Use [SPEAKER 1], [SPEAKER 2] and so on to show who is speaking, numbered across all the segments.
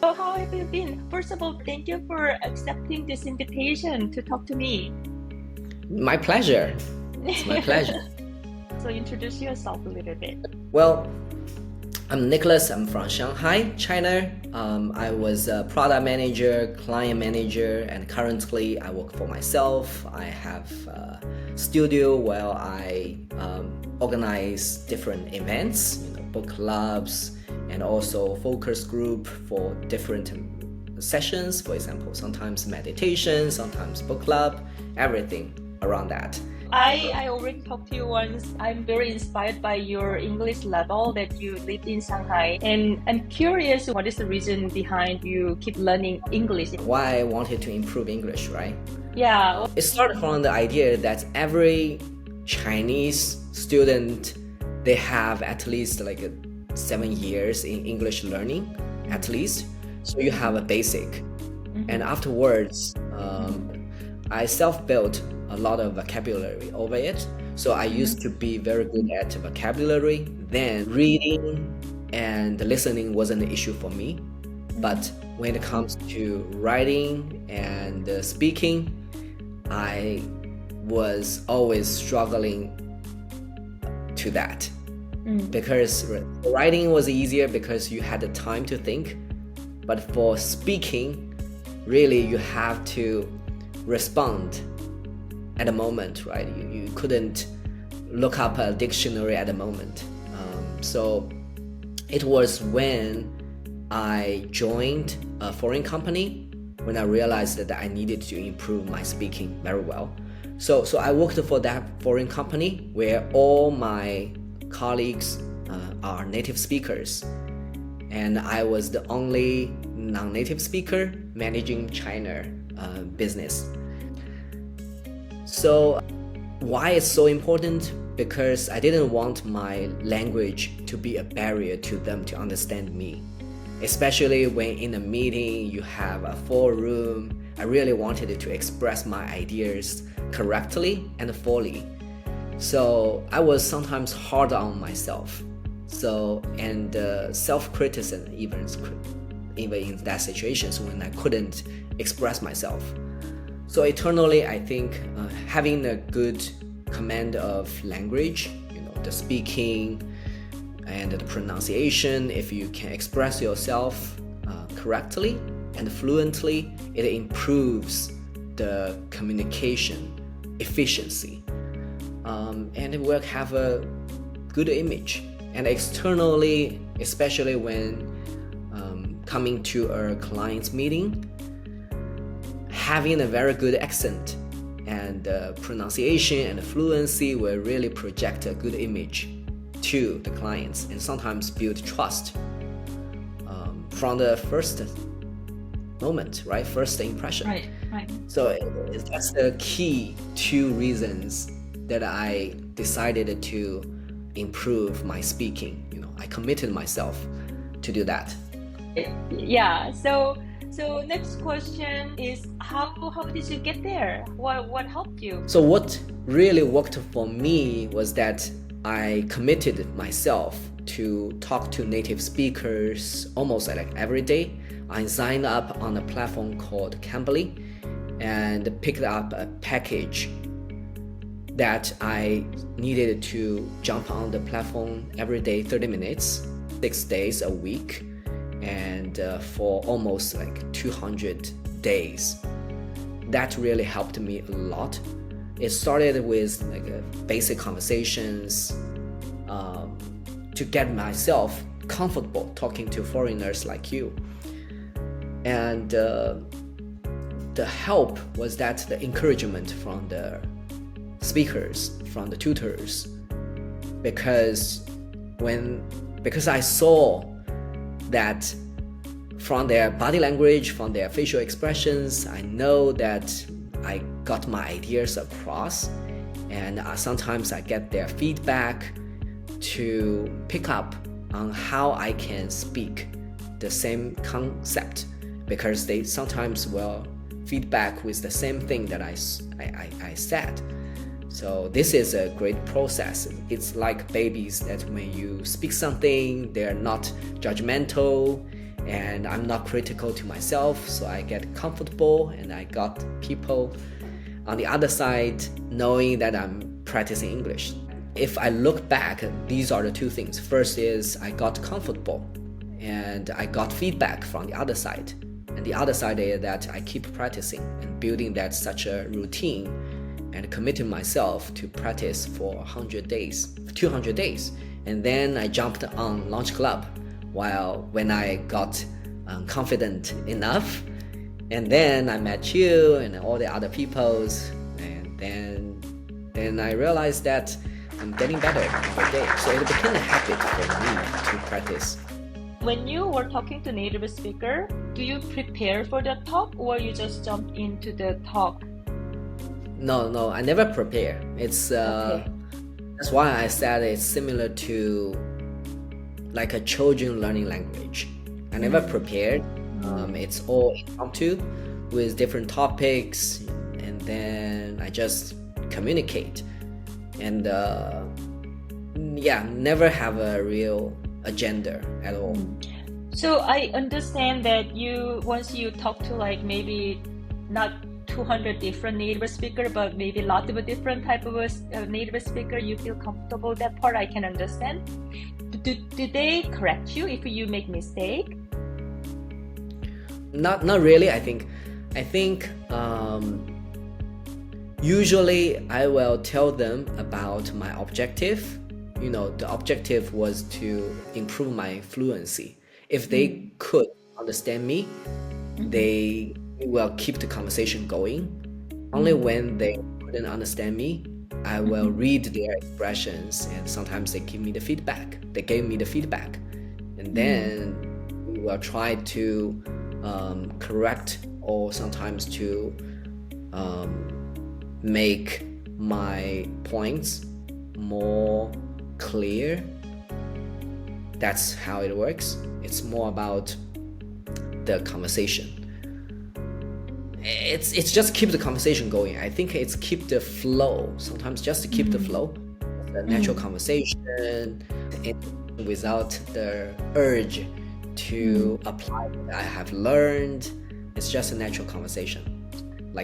[SPEAKER 1] So how have you been? First of all, thank you for accepting this invitation to talk to me.
[SPEAKER 2] My pleasure. It's my pleasure.
[SPEAKER 1] So introduce yourself a little bit.
[SPEAKER 2] Well, I'm Nicolas. I'm from Shanghai, China. I was a product manager, client manager, and currently I work for myself. I have a studio where I organize different events, book clubs, and also focus group for different sessions. For example, sometimes meditation, sometimes book club, everything around that.
[SPEAKER 1] I already talked to you once. I'm very inspired by your English level that you lived in Shanghai. And I'm curious, what is the reason behind you keep learning English?
[SPEAKER 2] Why I wanted to improve English, right?
[SPEAKER 1] Yeah.
[SPEAKER 2] It started from the idea that every Chinese student, they have at least like 7 years in English learning, at least. So you have a basic. And afterwards, I self-built a lot of vocabulary over it. So I used to be very good at vocabulary. Then reading and listening wasn't an issue for me. But when it comes to writing and speaking, I was always struggling to that. Because writing was easier because you had the time to think. But for speaking, really you have to respond at the moment, right? You couldn't look up a dictionary at the moment. So it was when I joined a foreign company when I realized that I needed to improve my speaking very well. So I worked for that foreign company where all my colleagues are native speakers. And I was the only non-native speaker managing China business. So why it's so important? Because I didn't want my language to be a barrier to them to understand me. Especially when in a meeting you have a full room, I really wanted to express my ideas correctly and fully. So I was sometimes hard on myself. And self-criticism even in that situations when I couldn't express myself. So eternally, I think having a good command of language, the speaking and the pronunciation, if you can express yourself correctly and fluently, it improves the communication efficiency. And it will have a good image. And externally, especially when coming to a client's meeting, having a very good accent and pronunciation and fluency will really project a good image to the clients and sometimes build trust from the first moment, right? First impression.
[SPEAKER 1] Right.
[SPEAKER 2] So that's the key 2 reasons that I decided to improve my speaking. I committed myself to do that.
[SPEAKER 1] Yeah. So next question is how did you get there? What helped you?
[SPEAKER 2] So what really worked for me was that I committed myself to talk to native speakers almost like every day. I signed up on a platform called Cambly and picked up a package that I needed to jump on the platform every day, 30 minutes, 6 days a week, and for almost like 200 days. That really helped me a lot. It started with basic conversations to get myself comfortable talking to foreigners like you. And the help was that the encouragement from the speakers, from the tutors, because I saw that from their body language, from their facial expressions, I know that I got my ideas across, and sometimes I get their feedback to pick up on how I can speak the same concept, because they sometimes will feedback with the same thing that I said. So this is a great process. It's like babies that when you speak something, they're not judgmental and I'm not critical to myself, so I get comfortable, and I got people on the other side knowing that I'm practicing English. If I look back, these are the two things. First is I got comfortable and I got feedback from the other side. And the other side is that I keep practicing and building that such a routine and committing myself to practice for 100 days, 200 days. And then I jumped on Launch Club when I got confident enough. And then I met you and all the other peoples. And then I realized that I'm getting better every day. So it became a habit for me to practice.
[SPEAKER 1] When you were talking to native speaker, do you prepare for the talk or you just jump into the talk?
[SPEAKER 2] No, I never prepare. It's
[SPEAKER 1] Okay.
[SPEAKER 2] that's why I said it's similar to like a children learning language. I never prepared. It's all impromptu with different topics, and then I just communicate. And never have a real agenda at all.
[SPEAKER 1] So I understand that once you talk to like maybe not 200 different native speaker, but maybe a lot of different type of native speaker, you feel comfortable. That part I can understand. Do they correct you if you make mistake?
[SPEAKER 2] Not really. I think usually I will tell them about my objective. The objective was to improve my fluency. If they could understand me, they will keep the conversation going. Only when they couldn't understand me, I will read their expressions, and sometimes they give me the feedback. They gave me the feedback, and then we will try to correct, or sometimes to make my points more clear. That's how it works. It's more about the conversation. It's just keep the conversation going. I think it's keep the flow. Sometimes just to keep the flow, the natural conversation, and without the urge to apply what I have learned. It's just a natural conversation.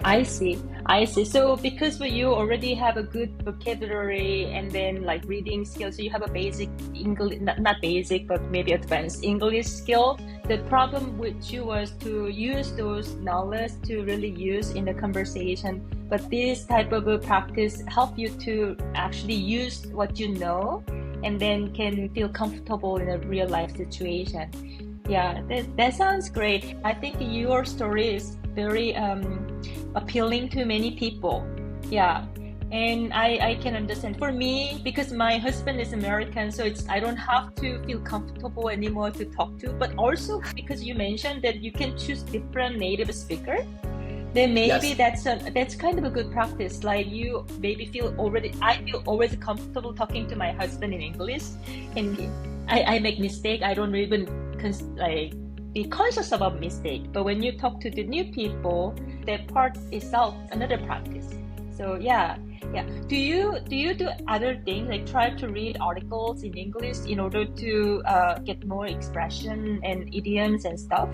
[SPEAKER 1] I see. So because you already have a good vocabulary and then like reading skills, so you have a basic English, not basic, but maybe advanced English skill. The problem with you was to use those knowledge to really use in the conversation. But this type of a practice help you to actually use what you know and then can feel comfortable in a real life situation. Yeah, that sounds great. I think your story is very appealing to many people. Yeah, and I can understand. For me, because my husband is American, so I don't have to feel comfortable anymore to talk to. But also because you mentioned that you can choose different native speaker, then maybe
[SPEAKER 2] Yes.
[SPEAKER 1] that's kind of a good practice. Like you maybe I feel always comfortable talking to my husband in English, and I make mistake. I don't even be conscious about mistake. But when you talk to the new people, that part itself another practice. So yeah. Do you do other things like try to read articles in English in order to get more expression and idioms and stuff?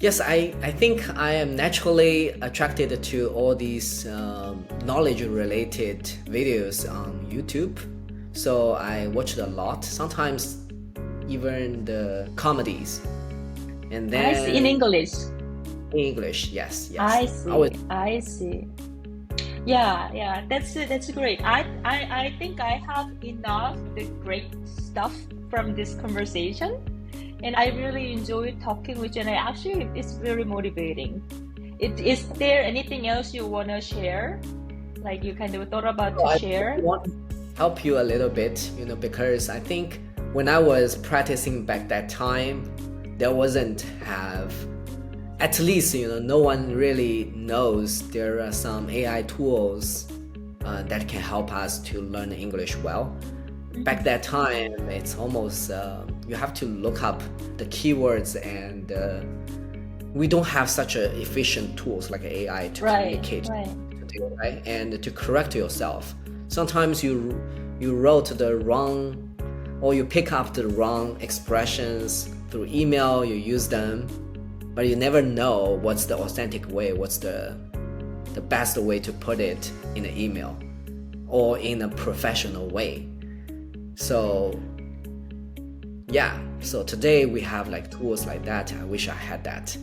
[SPEAKER 2] Yes, I think I am naturally attracted to all these knowledge-related videos on YouTube. So I watched a lot, sometimes even the comedies. And then
[SPEAKER 1] I see. In English.
[SPEAKER 2] in English, yes.
[SPEAKER 1] I see.
[SPEAKER 2] Always.
[SPEAKER 1] I see. Yeah, that's great. I think I have enough the great stuff from this conversation, and I really enjoy talking with you. And it's very motivating. Is there anything else you wanna share? Like you kind of thought about to
[SPEAKER 2] I
[SPEAKER 1] share?
[SPEAKER 2] want to help you a little bit, because I think when I was practicing back that time, there wasn't at least, no one really knows there are some AI tools that can help us to learn English well. Back that time, it's almost, you have to look up the keywords, and we don't have such a efficient tools like AI to communicate, right? And to correct yourself. Sometimes you wrote the wrong, or you pick up the wrong expressions through email, you use them, but you never know what's the authentic way, what's the best way to put it in an email or in a professional way. So yeah, so today we have like tools like that. I wish I had that.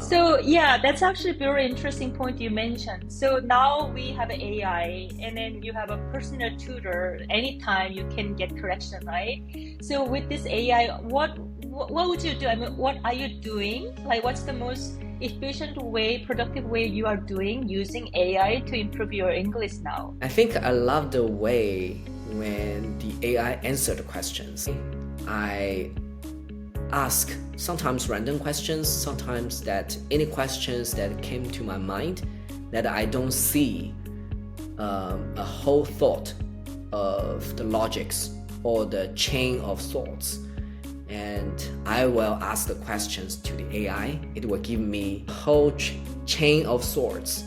[SPEAKER 1] So yeah, that's actually a very interesting point you mentioned. So now we have AI, and then you have a personal tutor. Anytime you can get correction, right? So with this AI, what would you do? I mean, what are you doing? Like, what's the most efficient way, productive way you are doing using AI to improve your English now?
[SPEAKER 2] I think I love the way when the AI answered questions. I ask sometimes random questions, sometimes that any questions that came to my mind that I don't see a whole thought of the logics or the chain of thoughts. And I will ask the questions to the AI. It will give me a whole chain of thoughts,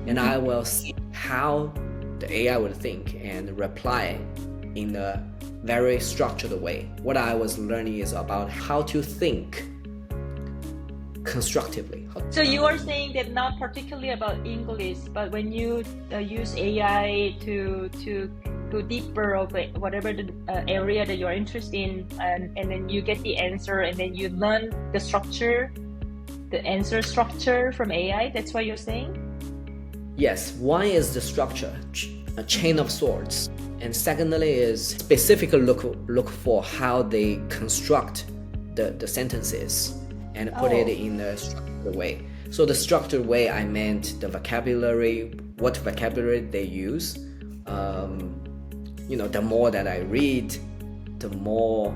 [SPEAKER 2] and I will see how the AI would think and reply in a very structured way. What I was learning is about how to think constructively.
[SPEAKER 1] So you are saying that not particularly about English, but when you use AI to go deeper of whatever the area that you're interested in, and then you get the answer, and then you learn the structure, the answer structure from AI. That's what you're saying?
[SPEAKER 2] Yes, one is the structure, a chain of thoughts. And secondly is specifically look for how they construct the sentences and put it in a structured way. So the structured way, I meant the vocabulary, what vocabulary they use. The more that I read, the more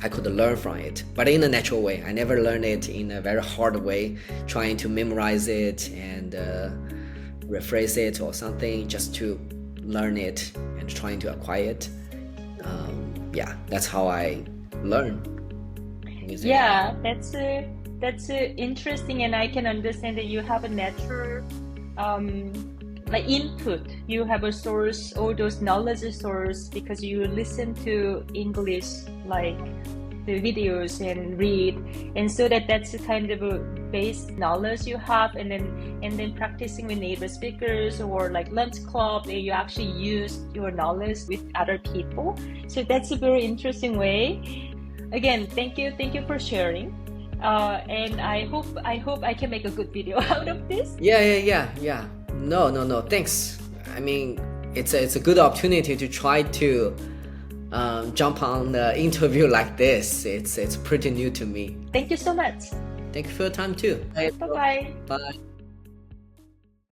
[SPEAKER 2] I could learn from it. But in a natural way. I never learned it in a very hard way, trying to memorize it and rephrase it or something just to learn it and trying to acquire it. That's how I learn.
[SPEAKER 1] Yeah, that's interesting, and I can understand that you have a natural like input. You have a source, all those knowledge source, because you listen to English like the videos and read, and so that's a kind of a base knowledge you have, and then practicing with native speakers or like lunch club, where you actually use your knowledge with other people. So that's a very interesting way. Again, thank you for sharing, and I hope I can make a good video out of this.
[SPEAKER 2] Yeah. No, thanks. I mean, it's a good opportunity to try to jump on the interview like this. It's pretty new to me.
[SPEAKER 1] Thank you so much.
[SPEAKER 2] Thank you for your time too.
[SPEAKER 1] Bye-bye.
[SPEAKER 2] Bye.